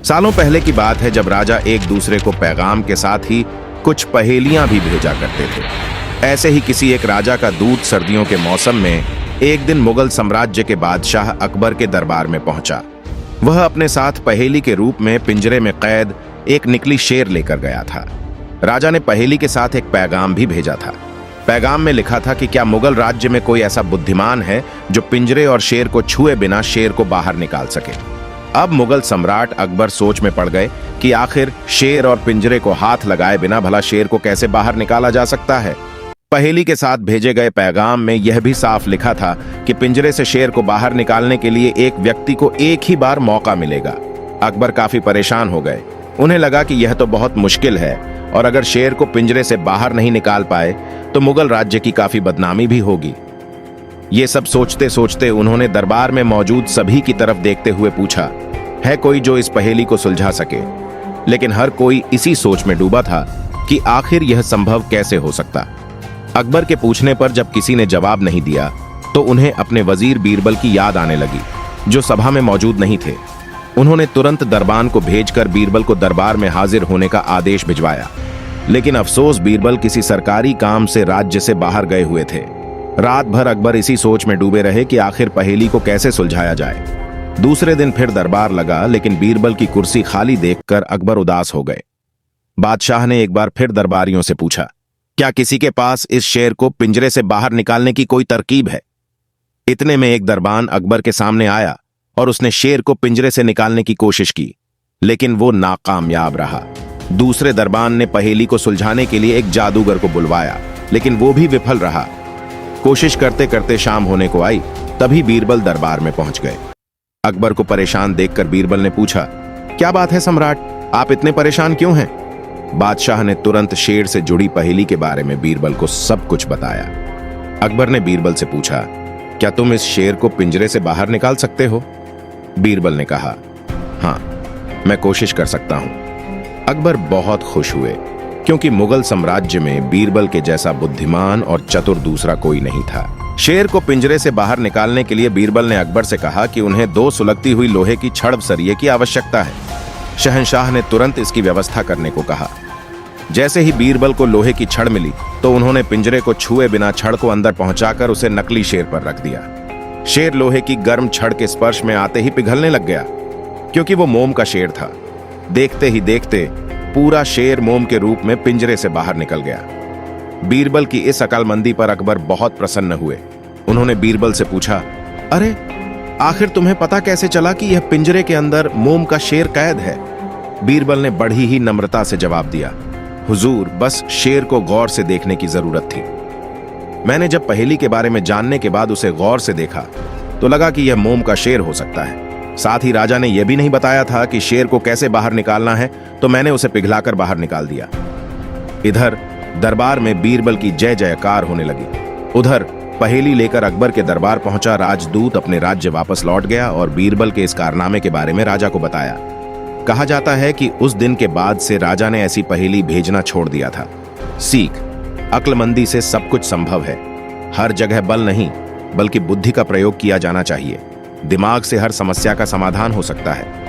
सालों पहले की बात है जब राजा एक दूसरे को पैगाम के साथ ही कुछ पहेलियां भी भेजा करते थे। ऐसे ही किसी एक राजा का दूत सर्दियों के मौसम में एक दिन मुगल साम्राज्य के बादशाह अकबर के दरबार में पहुंचा। वह अपने साथ पहेली के रूप में पिंजरे में कैद एक निकली शेर लेकर गया था। राजा ने पहेली के साथ एक पैगाम भी भेजा था। पैगाम में लिखा था कि क्या मुगल राज्य में कोई ऐसा बुद्धिमान है जो पिंजरे और शेर को छुए बिना शेर को बाहर निकाल सके। अब मुगल सम्राट अकबर सोच में पड़ गए कि आखिर शेर और पिंजरे को हाथ लगाए बिना भला शेर को कैसे बाहर निकाला जा सकता है। पहेली के साथ भेजे गए पैगाम में यह भी साफ लिखा था कि पिंजरे से शेर को बाहर निकालने के लिए एक व्यक्ति को एक ही बार मौका मिलेगा। अकबर काफी परेशान हो गए। उन्हें लगा कि यह तो बहुत मुश्किल है और अगर शेर को पिंजरे से बाहर नहीं निकाल पाए तो मुगल राज्य की काफी बदनामी भी होगी। ये सब सोचते सोचते उन्होंने दरबार में मौजूद सभी की तरफ देखते हुए पूछा, है कोई जो इस पहेली को सुलझा सके। लेकिन हर कोई इसी सोच में डूबा था कि आखिर यह संभव कैसे हो सकता। अकबर के पूछने पर जब किसी ने जवाब नहीं दिया तो उन्हें अपने वजीर बीरबल की याद आने लगी, जो सभा में मौजूद नहीं थे। उन्होंने तुरंत दरबान को भेजकर बीरबल को दरबार में हाजिर होने का आदेश भिजवाया। लेकिन अफसोस, बीरबल किसी सरकारी काम से राज्य से बाहर गए हुए थे। रात भर अकबर इसी सोच में डूबे रहे कि आखिर पहेली को कैसे सुलझाया जाए। दूसरे दिन फिर दरबार लगा, लेकिन बीरबल की कुर्सी खाली देखकर अकबर उदास हो गए। बादशाह ने एक बार फिर दरबारियों से पूछा, क्या किसी के पास इस शेर को पिंजरे से बाहर निकालने की कोई तरकीब है। इतने में एक दरबान अकबर के सामने आया और उसने शेर को पिंजरे से निकालने की कोशिश की, लेकिन वो नाकामयाब रहा। दूसरे दरबान ने पहेली को सुलझाने के लिए एक जादूगर को बुलवाया, लेकिन वो भी विफल रहा। कोशिश करते करते शाम होने को आई, तभी बीरबल दरबार में पहुंच गए। अकबर को परेशान देखकर बीरबल ने पूछा, क्या बात है सम्राट, आप इतने परेशान क्यों हैं। बादशाह ने तुरंत शेर से जुड़ी पहेली के बारे में बीरबल को सब कुछ बताया। अकबर ने बीरबल से पूछा, क्या तुम इस शेर को पिंजरे से बाहर निकाल सकते हो। बीरबल ने कहा, हाँ, मैं कोशिश कर सकता हूं। अकबर बहुत खुश हुए, क्योंकि मुगल साम्राज्य में बीरबल के जैसा बुद्धिमान और चतुर दूसरा कोई नहीं था। शेर को पिंजरे से बाहर निकालने के लिए बीरबल ने अकबर से कहा कि उन्हें 2 सुलगती हुई लोहे की छड़ सरिये की आवश्यकता है। शहंशाह ने तुरंत इसकी व्यवस्था करने को कहा। जैसे ही बीरबल को लोहे की छड़ मिली तो उन्होंने पिंजरे को छुए बिना छड़ को अंदर पहुंचाकर उसे नकली शेर पर रख दिया। शेर लोहे की गर्म छड़ के स्पर्श में आते ही पिघलने लग गया, क्योंकि वो मोम का शेर था। देखते ही देखते पूरा शेर मोम के रूप में पिंजरे से बाहर निकल गया। बीरबल की इस अकलमंदी पर अकबर बहुत प्रसन्न हुए। उन्होंने बीरबल से पूछा, अरे आखिर तुम्हें पता कैसे चला कि यह पिंजरे के अंदर मोम का शेर कैद है। बीरबल ने बड़ी ही नम्रता से जवाब दिया, हुजूर, बस शेर को गौर से देखने की जरूरत थी। मैंने जब पहेली के बारे में जानने के बाद उसे गौर से देखा तो लगा कि यह मोम का शेर हो सकता है। साथ ही राजा ने यह भी नहीं बताया था कि शेर को कैसे बाहर निकालना है, तो मैंने उसे पिघलाकर बाहर निकाल दिया। इधर दरबार में बीरबल की जय जयकार होने लगी। उधर पहेली लेकर अकबर के दरबार पहुंचा राजदूत अपने राज्य वापस लौट गया और बीरबल के इस कारनामे के बारे में राजा को बताया। कहा जाता है कि उस दिन के बाद से राजा ने ऐसी पहेली भेजना छोड़ दिया था। सीख, अक्लमंदी से सब कुछ संभव है। हर जगह बल नहीं बल्कि बुद्धि का प्रयोग किया जाना चाहिए। दिमाग से हर समस्या का समाधान हो सकता है।